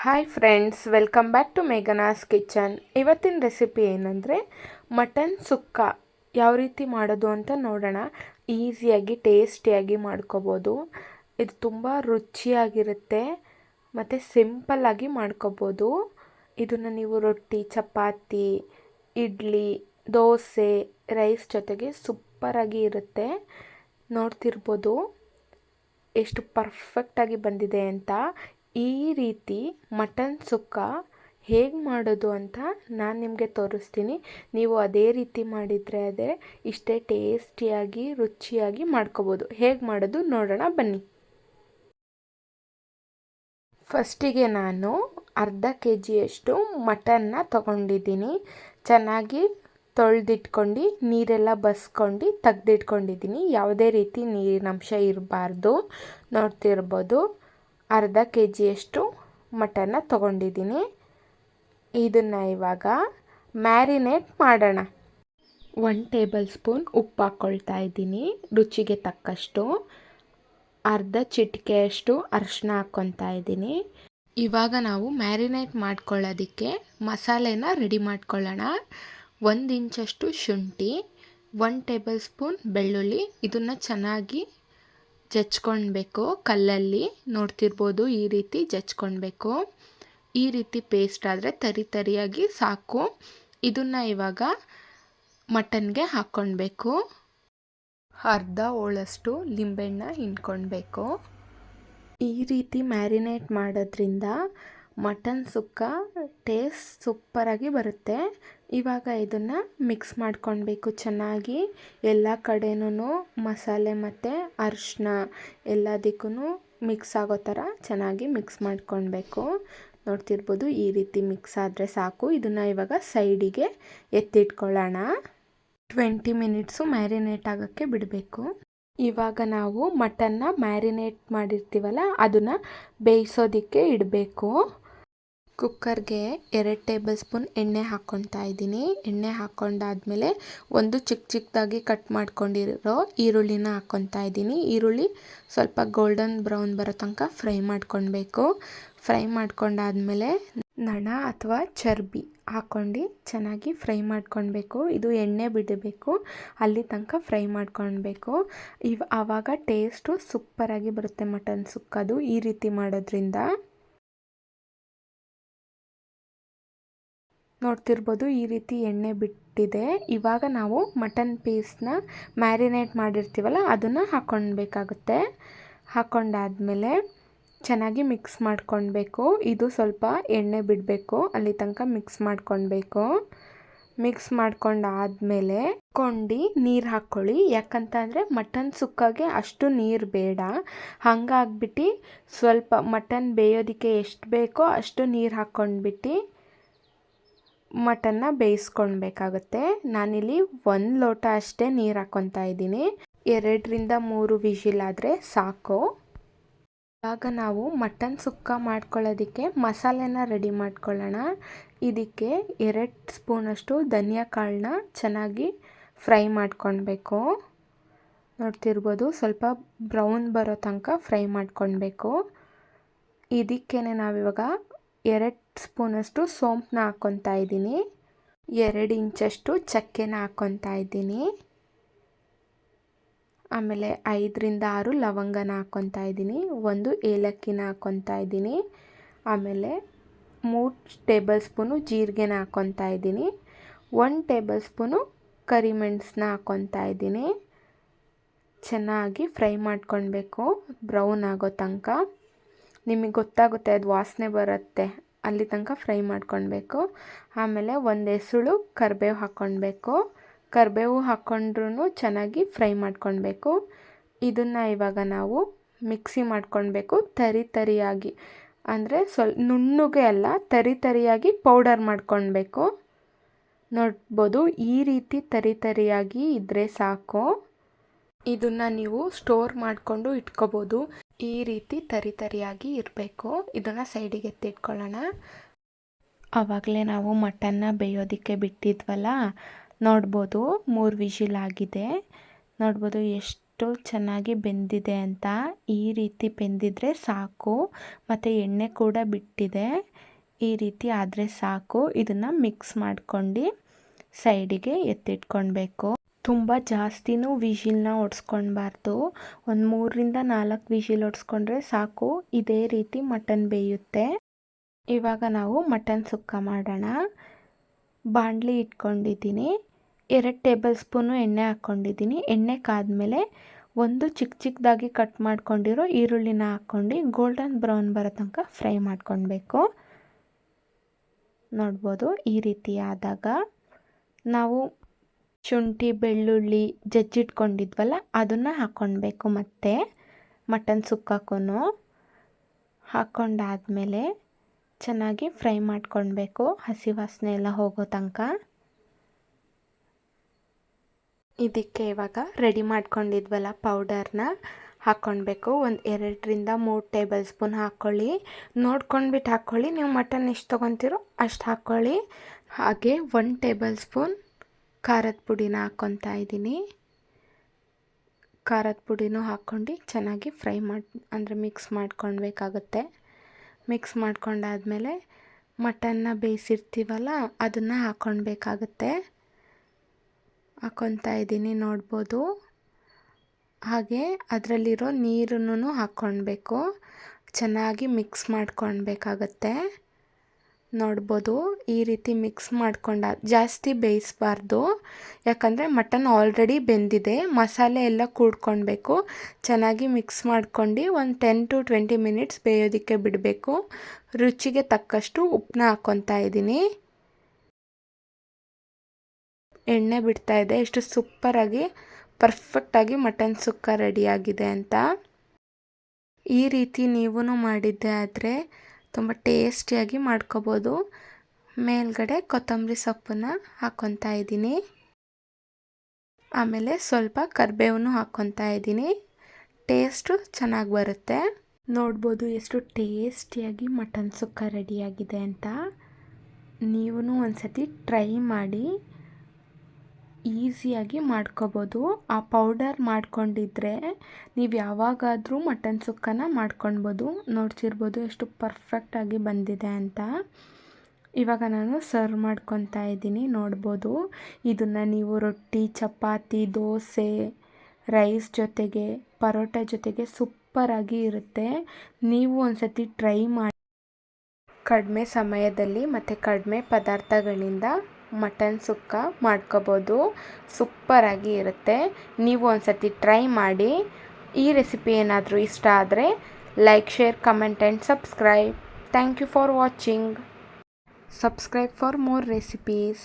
Hi friends, welcome back to Meghana's kitchen. ಇವತ್ತಿನ recipe ಏನಂದರೆ mutton sukka ಯಾವ ರೀತಿ ಮಾಡೋದು ಅಂತ ನೋಡೋಣ. ಈಸಿಯಾಗಿ ಟೇಸ್ಟಿಯಾಗಿ ಮಾಡ್ಕೋಬೋದು. ಇದು ತುಂಬ ರುಚಿಯಾಗಿರುತ್ತೆ ಮತ್ತು ಸಿಂಪಲ್ಲಾಗಿ ಮಾಡ್ಕೋಬೋದು. ಇದನ್ನು ನೀವು ರೊಟ್ಟಿ, ಚಪಾತಿ, ಇಡ್ಲಿ, ದೋಸೆ, ರೈಸ್ ಜೊತೆಗೆ ಸೂಪರಾಗಿ ಇರುತ್ತೆ. ನೋಡ್ತಿರ್ಬೋದು ಎಷ್ಟು ಪರ್ಫೆಕ್ಟಾಗಿ ಬಂದಿದೆ ಅಂತ. ಈ ರೀತಿ ಮಟನ್ ಸುಕ್ಕ ಹೇಗೆ ಮಾಡೋದು ಅಂತ ನಾನು ನಿಮಗೆ ತೋರಿಸ್ತೀನಿ. ನೀವು ಅದೇ ರೀತಿ ಮಾಡಿದರೆ ಇಷ್ಟೇ ಟೇಸ್ಟಿಯಾಗಿ ರುಚಿಯಾಗಿ ಮಾಡ್ಕೋಬೋದು. ಹೇಗೆ ಮಾಡೋದು ನೋಡೋಣ ಬನ್ನಿ. ಫಸ್ಟಿಗೆ ನಾನು ಅರ್ಧ ಕೆ.ಜಿಯಷ್ಟು ಮಟನ್ನ ತೊಗೊಂಡಿದ್ದೀನಿ. ಚೆನ್ನಾಗಿ ತೊಳೆದಿಟ್ಕೊಂಡು ನೀರೆಲ್ಲ ಬಸ್ಕೊಂಡು ತೆಗೆದಿಟ್ಕೊಂಡಿದ್ದೀನಿ. ಯಾವುದೇ ರೀತಿ ನೀರಿನಂಶ ಇರಬಾರ್ದು. ನೋಡ್ತಿರ್ಬೋದು ಅರ್ಧ ಕೆ.ಜಿಯಷ್ಟು ಮಟನ್ನ ತೊಗೊಂಡಿದ್ದೀನಿ. ಇದನ್ನು ಇವಾಗ ಮ್ಯಾರಿನೇಟ್ ಮಾಡೋಣ. 1 ಟೇಬಲ್ ಸ್ಪೂನ್ ಉಪ್ಪು ಹಾಕ್ಕೊಳ್ತಾ ಇದ್ದೀನಿ, ರುಚಿಗೆ ತಕ್ಕಷ್ಟು. ಅರ್ಧ ಚಿಟಿಕೆಯಷ್ಟು ಅರಿಶಿನ ಹಾಕ್ಕೊತಾ ಇದ್ದೀನಿ. ಇವಾಗ ನಾವು ಮ್ಯಾರಿನೇಟ್ ಮಾಡ್ಕೊಳ್ಳೋದಕ್ಕೆ ಮಸಾಲೆನ ರೆಡಿ ಮಾಡ್ಕೊಳ್ಳೋಣ. 1 ಇಂಚಷ್ಟು ಶುಂಠಿ, 1 ಟೇಬಲ್ ಸ್ಪೂನ್ ಬೆಳ್ಳುಳ್ಳಿ. ಇದನ್ನು ಚೆನ್ನಾಗಿ ಜಜ್ಕೊಳ್ಬೇಕು ಕಲ್ಲಲ್ಲಿ. ನೋಡ್ತಿರ್ಬೋದು ಈ ರೀತಿ ಜಜ್ಕೊಳ್ಬೇಕು. ಈ ರೀತಿ ಪೇಸ್ಟ್ ಆದರೆ ತರಿಯಾಗಿ ಸಾಕು. ಇದನ್ನು ಇವಾಗ ಮಟನ್ಗೆ ಹಾಕ್ಕೊಳ್ಬೇಕು. ಅರ್ಧ ಹೋಳಷ್ಟು ಲಿಂಬೆಹಣ್ಣ ಹಿಂಡ್ಕೊಳ್ಬೇಕು. ಈ ರೀತಿ ಮ್ಯಾರಿನೇಟ್ ಮಾಡೋದ್ರಿಂದ ಮಟನ್ ಸುಕ್ಕ ಟೇಸ್ಟ್ ಸೂಪರಾಗಿ ಬರುತ್ತೆ. ಇವಾಗ ಇದನ್ನು ಮಿಕ್ಸ್ ಮಾಡ್ಕೊಳ್ಬೇಕು ಚೆನ್ನಾಗಿ. ಎಲ್ಲ ಕಡೆನೂ ಮಸಾಲೆ ಮತ್ತು ಅರಿಶಿನ ಎಲ್ಲದಕ್ಕೂ ಮಿಕ್ಸ್ ಆಗೋ ಥರ ಚೆನ್ನಾಗಿ ಮಿಕ್ಸ್ ಮಾಡ್ಕೊಳ್ಬೇಕು. ನೋಡ್ತಿರ್ಬೋದು ಈ ರೀತಿ ಮಿಕ್ಸ್ ಆದರೆ ಸಾಕು. ಇದನ್ನು ಇವಾಗ ಸೈಡಿಗೆ ಎತ್ತಿಟ್ಕೊಳ್ಳೋಣ. 20 ಮಿನಿಟ್ಸು ಮ್ಯಾರಿನೇಟ್ ಆಗೋಕ್ಕೆ ಬಿಡಬೇಕು. ಇವಾಗ ನಾವು ಮಟನ್ನ ಮ್ಯಾರಿನೇಟ್ ಮಾಡಿರ್ತೀವಲ್ಲ ಅದನ್ನು ಬೇಯಿಸೋದಕ್ಕೆ ಇಡಬೇಕು. ಕುಕ್ಕರ್ಗೆ 2 ಟೇಬಲ್ ಸ್ಪೂನ್ ಎಣ್ಣೆ ಹಾಕ್ಕೊಳ್ತಾ ಇದ್ದೀನಿ. ಎಣ್ಣೆ ಹಾಕ್ಕೊಂಡಾದ್ಮೇಲೆ ಒಂದು ಚಿಕ್ಕದಾಗಿ ಕಟ್ ಮಾಡ್ಕೊಂಡಿರೋ ಈರುಳ್ಳಿನ ಹಾಕ್ಕೊತಾ ಇದ್ದೀನಿ. ಈರುಳ್ಳಿ ಸ್ವಲ್ಪ ಗೋಲ್ಡನ್ ಬ್ರೌನ್ ಬರೋ ತನಕ ಫ್ರೈ ಮಾಡ್ಕೊಳ್ಬೇಕು. ಫ್ರೈ ಮಾಡ್ಕೊಂಡಾದ್ಮೇಲೆ ನಣ ಅಥವಾ ಚರ್ಬಿ ಹಾಕ್ಕೊಂಡು ಚೆನ್ನಾಗಿ ಫ್ರೈ ಮಾಡ್ಕೊಳ್ಬೇಕು. ಇದು ಎಣ್ಣೆ ಬಿಡಬೇಕು, ಅಲ್ಲಿ ತನಕ ಫ್ರೈ ಮಾಡ್ಕೊಳ್ಬೇಕು. ಆವಾಗ ಟೇಸ್ಟು ಸೂಪರಾಗಿ ಬರುತ್ತೆ ಮಟನ್ ಸುಕ್ಕದು ಈ ರೀತಿ ಮಾಡೋದ್ರಿಂದ. ನೋಡ್ತಿರ್ಬೋದು ಈ ರೀತಿ ಎಣ್ಣೆ ಬಿಟ್ಟಿದೆ. ಇವಾಗ ನಾವು ಮಟನ್ ಪೀಸ್ನ ಮ್ಯಾರಿನೇಟ್ ಮಾಡಿರ್ತೀವಲ್ಲ ಅದನ್ನು ಹಾಕ್ಕೊಳ್ಬೇಕಾಗುತ್ತೆ. ಹಾಕ್ಕೊಂಡಾದ್ಮೇಲೆ ಚೆನ್ನಾಗಿ ಮಿಕ್ಸ್ ಮಾಡ್ಕೊಳ್ಬೇಕು. ಇದು ಸ್ವಲ್ಪ ಎಣ್ಣೆ ಬಿಡಬೇಕು, ಅಲ್ಲಿ ತನಕ ಮಿಕ್ಸ್ ಮಾಡ್ಕೊಳ್ಬೇಕು. ಮಿಕ್ಸ್ ಮಾಡ್ಕೊಂಡಾದ್ಮೇಲೆ ನೀರು ಹಾಕ್ಕೊಳ್ಳಿ. ಯಾಕಂತಂದರೆ ಮಟನ್ ಸುಕ್ಕಾಗೆ ಅಷ್ಟು ನೀರು ಬೇಡ. ಹಾಗಾಗ್ಬಿಟ್ಟು ಸ್ವಲ್ಪ ಮಟನ್ ಬೇಯೋದಕ್ಕೆ ಎಷ್ಟು ಬೇಕೋ ಅಷ್ಟು ನೀರು ಹಾಕ್ಕೊಂಡ್ಬಿಟ್ಟು ಮಟನ್ನ ಬೇಯಿಸ್ಕೊಳ್ಬೇಕಾಗುತ್ತೆ. ನಾನಿಲ್ಲಿ 1 ಲೋಟ ಅಷ್ಟೇ ನೀರು ಹಾಕ್ಕೊತಾ ಇದ್ದೀನಿ. 2 ರಿಂದ 3 ವಿಷಿಲ್ ಆದರೆ ಸಾಕು. ಇವಾಗ ನಾವು ಮಟನ್ ಸುಕ್ಕ ಮಾಡ್ಕೊಳ್ಳೋದಕ್ಕೆ ಮಸಾಲೆನ ರೆಡಿ ಮಾಡ್ಕೊಳ್ಳೋಣ. ಇದಕ್ಕೆ 2 ಸ್ಪೂನಷ್ಟು ಧನಿಯಾ ಕಾಳನ್ನ ಚೆನ್ನಾಗಿ ಫ್ರೈ ಮಾಡ್ಕೊಳ್ಬೇಕು. ನೋಡ್ತಿರ್ಬೋದು ಸ್ವಲ್ಪ ಬ್ರೌನ್ ಬರೋ ತನಕ ಫ್ರೈ ಮಾಡ್ಕೊಳ್ಬೇಕು. ಇದಕ್ಕೇ ನಾವಿವಾಗ 2 ಸ್ಪೂನಷ್ಟು ಸೋಂಪನ್ನ ಹಾಕ್ಕೊತಾ ಇದ್ದೀನಿ. 2 ಇಂಚಷ್ಟು ಚಕ್ಕೆನ ಹಾಕ್ಕೊತಾ ಇದ್ದೀನಿ. ಆಮೇಲೆ 5 ರಿಂದ 6 ಲವಂಗನ ಹಾಕ್ಕೊತಾ ಇದ್ದೀನಿ. 1 ಏಲಕ್ಕಿನ ಹಾಕ್ಕೊತಾ ಇದ್ದೀನಿ. ಆಮೇಲೆ 3 ಟೇಬಲ್ ಸ್ಪೂನು ಜೀರಿಗೆನ ಹಾಕ್ಕೊತಾ ಇದ್ದೀನಿ. 1 ಟೇಬಲ್ ಸ್ಪೂನು ಕರಿಮೆಣಸನ್ನ ಹಾಕ್ಕೊತಾ ಇದ್ದೀನಿ. ಚೆನ್ನಾಗಿ ಫ್ರೈ ಮಾಡ್ಕೊಳ್ಬೇಕು ಬ್ರೌನ್ ಆಗೋ ತನಕ. ನಿಮಗೆ ಗೊತ್ತಾಗುತ್ತೆ, ಅದು ವಾಸನೆ ಬರುತ್ತೆ, ಅಲ್ಲಿ ತನಕ ಫ್ರೈ ಮಾಡ್ಕೊಳ್ಬೇಕು. ಆಮೇಲೆ 1 ಎಸಳು ಕರಿಬೇವು ಹಾಕ್ಕೊಳ್ಬೇಕು. ಕರಿಬೇವು ಹಾಕ್ಕೊಂಡ್ರೂ ಚೆನ್ನಾಗಿ ಫ್ರೈ ಮಾಡ್ಕೊಳ್ಬೇಕು. ಇದನ್ನು ಇವಾಗ ನಾವು ಮಿಕ್ಸಿ ಮಾಡ್ಕೊಳ್ಬೇಕು ತರಿಯಾಗಿ. ಅಂದರೆ ನುಣ್ಣಗೆ ಅಲ್ಲ, ತರಿಯಾಗಿ ಪೌಡರ್ ಮಾಡ್ಕೊಳ್ಬೇಕು. ನೋಡ್ಬೋದು ಈ ರೀತಿ ತರಿಯಾಗಿ ಇದ್ದರೆ ಸಾಕು. ಇದನ್ನು ನೀವು ಸ್ಟೋರ್ ಮಾಡಿಕೊಂಡು ಇಟ್ಕೋಬೋದು. ಈ ರೀತಿ ತರಿಯಾಗಿ ಇರಬೇಕು. ಇದನ್ನು ಸೈಡಿಗೆ ಎತ್ತಿಟ್ಕೊಳ್ಳೋಣ. ಆವಾಗಲೇ ನಾವು ಮಟನ್ನ ಬೇಯೋದಕ್ಕೆ ಬಿಟ್ಟಿದ್ವಲ್ಲ, ನೋಡ್ಬೋದು 3 ವಿಷಿಲ್ ಆಗಿದೆ. ನೋಡ್ಬೋದು ಎಷ್ಟು ಎಷ್ಟು ಚೆನ್ನಾಗಿ ಬೆಂದಿದೆ ಅಂತ. ಈ ರೀತಿ ಬೆಂದಿದ್ರೆ ಸಾಕು. ಮತ್ತು ಎಣ್ಣೆ ಕೂಡ ಬಿಟ್ಟಿದೆ. ಈ ರೀತಿ ಆದರೆ ಸಾಕು. ಇದನ್ನು ಮಿಕ್ಸ್ ಮಾಡ್ಕೊಂಡು ಸೈಡಿಗೆ ಎತ್ತಿಟ್ಕೊಳ್ಬೇಕು. ತುಂಬ ಜಾಸ್ತಿನೂ ವಿಷಿಲ್ನ ಹೊಡ್ಸ್ಕೊಳ್ಬಾರ್ದು. ಒಂದು 3-4 ವಿಷಿಲ್ ಹೊಡ್ಸ್ಕೊಂಡ್ರೆ ಸಾಕು. ಇದೇ ರೀತಿ ಮಟನ್ ಬೇಯುತ್ತೆ. ಇವಾಗ ನಾವು ಮಟನ್ ಸುಕ್ಕ ಮಾಡೋಣ. ಬಾಣಲಿ ಇಟ್ಕೊಂಡಿದ್ದೀನಿ. 2 ಟೇಬಲ್ ಸ್ಪೂನು ಎಣ್ಣೆ ಹಾಕ್ಕೊಂಡಿದ್ದೀನಿ. ಎಣ್ಣೆ ಕಾದ್ಮೇಲೆ ಒಂದು ಚಿಕ್ಕದಾಗಿ ಕಟ್ ಮಾಡ್ಕೊಂಡಿರೋ ಈರುಳ್ಳಿನ ಹಾಕ್ಕೊಂಡು ಗೋಲ್ಡನ್ ಬ್ರೌನ್ ಬರೋ ತನಕ ಫ್ರೈ ಮಾಡ್ಕೊಳ್ಬೇಕು. ನೋಡ್ಬೋದು, ಈ ರೀತಿ ಆದಾಗ ನಾವು ಶುಂಠಿ ಬೆಳ್ಳುಳ್ಳಿ ಜಜ್ಜಿಟ್ಕೊಂಡಿದ್ವಲ್ಲ ಅದನ್ನು ಹಾಕ್ಕೊಳ್ಬೇಕು. ಮತ್ತು ಮಟನ್ ಸುಕ್ಕಕ್ಕೂ ಹಾಕ್ಕೊಂಡಾದ್ಮೇಲೆ ಚೆನ್ನಾಗಿ ಫ್ರೈ ಮಾಡ್ಕೊಳ್ಬೇಕು, ಹಸಿ ವಾಸನೆ ಎಲ್ಲ ಹೋಗೋ ತನಕ. ಇದಕ್ಕೆ ಇವಾಗ ರೆಡಿ ಮಾಡ್ಕೊಂಡಿದ್ವಲ್ಲ ಪೌಡರ್ನ ಹಾಕ್ಕೊಳ್ಬೇಕು. ಒಂದು 2-3 ಟೇಬಲ್ ಸ್ಪೂನ್ ಹಾಕ್ಕೊಳ್ಳಿ. ನೋಡ್ಕೊಂಡ್ಬಿಟ್ಟು ಹಾಕ್ಕೊಳ್ಳಿ. ನೀವು ಮಟನ್ ಎಷ್ಟು ತೊಗೊತೀರೋ ಅಷ್ಟು ಹಾಕ್ಕೊಳ್ಳಿ. ಹಾಗೆ 1 ಟೇಬಲ್ ಸ್ಪೂನ್ ಖಾರದ ಪುಡಿನ ಹಾಕ್ಕೊತಾ ಇದ್ದೀನಿ. ಖಾರದ ಪುಡಿನೂ ಹಾಕ್ಕೊಂಡು ಚೆನ್ನಾಗಿ ಫ್ರೈ ಅಂದರೆ ಮಿಕ್ಸ್ ಮಾಡ್ಕೊಳ್ಬೇಕಾಗುತ್ತೆ. ಮಿಕ್ಸ್ ಮಾಡ್ಕೊಂಡಾದ್ಮೇಲೆ ಮಟನ್ನ ಬೇಯಿಸಿರ್ತೀವಲ್ಲ ಅದನ್ನು ಹಾಕ್ಕೊಳ್ಬೇಕಾಗುತ್ತೆ. ಹಾಕ್ಕೊತಾ ಇದ್ದೀನಿ, ನೋಡ್ಬೋದು. ಹಾಗೆ ಅದರಲ್ಲಿರೋ ನೀರನ್ನು ಹಾಕ್ಕೊಳ್ಬೇಕು. ಚೆನ್ನಾಗಿ ಮಿಕ್ಸ್ ಮಾಡ್ಕೊಳ್ಬೇಕಾಗತ್ತೆ. ನೋಡ್ಬೋದು, ಈ ರೀತಿ ಮಿಕ್ಸ್ ಮಾಡ್ಕೊಂಡ ಜಾಸ್ತಿ ಬೇಯಿಸಬಾರ್ದು. ಯಾಕಂದರೆ ಮಟನ್ ಆಲ್ರೆಡಿ ಬೆಂದಿದೆ, ಮಸಾಲೆ ಎಲ್ಲ ಕೂಡ್ಕೊಳ್ಬೇಕು. ಚೆನ್ನಾಗಿ ಮಿಕ್ಸ್ ಮಾಡ್ಕೊಂಡು ಒಂದು 10-20 ಮಿನಿಟ್ಸ್ ಬೇಯೋದಕ್ಕೆ ಬಿಡಬೇಕು. ರುಚಿಗೆ ತಕ್ಕಷ್ಟು ಉಪ್ಪನ್ನ ಹಾಕ್ಕೊತಾ ಇದ್ದೀನಿ. ಎಣ್ಣೆ ಬಿಡ್ತಾ ಇದೆ. ಎಷ್ಟು ಸೂಪರಾಗಿ ಪರ್ಫೆಕ್ಟಾಗಿ ಮಟನ್ ಸುಕ್ಕ ರೆಡಿಯಾಗಿದೆ ಅಂತ. ಈ ರೀತಿ ನೀವೂ ಮಾಡಿದ್ದೆ ಆದರೆ ತುಂಬ ಟೇಸ್ಟಿಯಾಗಿ ಮಾಡ್ಕೋಬೋದು. ಮೇಲ್ಗಡೆ ಕೊತ್ತಂಬರಿ ಸೊಪ್ಪನ್ನು ಹಾಕ್ಕೊತಾ ಇದ್ದೀನಿ. ಆಮೇಲೆ ಸ್ವಲ್ಪ ಕರಿಬೇವನ್ನು ಹಾಕ್ಕೊತಾ ಇದ್ದೀನಿ. ಟೇಸ್ಟು ಚೆನ್ನಾಗಿ ಬರುತ್ತೆ. ನೋಡ್ಬೋದು ಎಷ್ಟು ಟೇಸ್ಟಿಯಾಗಿ ಮಟನ್ ಸುಕ್ಕ ರೆಡಿಯಾಗಿದೆ ಅಂತ. ನೀವೂ ಒಂದ್ಸತಿ ಟ್ರೈ ಮಾಡಿ. ಈಸಿಯಾಗಿ ಮಾಡ್ಕೋಬೋದು. ಆ ಪೌಡರ್ ಮಾಡ್ಕೊಂಡಿದ್ರೆ ನೀವು ಯಾವಾಗಾದರೂ ಮಟನ್ ಸುಕ್ಕನ ಮಾಡ್ಕೊಳ್ಬೋದು. ನೋಡ್ತಿರ್ಬೋದು ಎಷ್ಟು ಪರ್ಫೆಕ್ಟಾಗಿ ಬಂದಿದೆ ಅಂತ. ಇವಾಗ ನಾನು ಸರ್ವ್ ಮಾಡ್ಕೊತಾ ಇದ್ದೀನಿ. ನೋಡ್ಬೋದು, ಇದನ್ನು ನೀವು ರೊಟ್ಟಿ, ಚಪಾತಿ, ದೋಸೆ, ರೈಸ್ ಜೊತೆಗೆ, ಪರೋಟ ಜೊತೆಗೆ ಸೂಪರಾಗಿ ಇರುತ್ತೆ. ನೀವು ಒಂದ್ಸತಿ ಟ್ರೈ ಮಾಡಿ. ಕಡಿಮೆ ಸಮಯದಲ್ಲಿ ಮತ್ತು ಕಡಿಮೆ ಪದಾರ್ಥಗಳಿಂದ ಮಟನ್ ಸುಕ್ಕ ಮಾಡ್ಕೋಬೋದು. ಸೂಪರಾಗಿ ಇರುತ್ತೆ. ನೀವು ಒಂದ್ಸತಿ ಟ್ರೈ ಮಾಡಿ. ಈ ರೆಸಿಪಿ ಏನಾದರೂ ಇಷ್ಟ ಆದರೆ like, share, comment and subscribe. Thank you for watching. Subscribe for more recipes.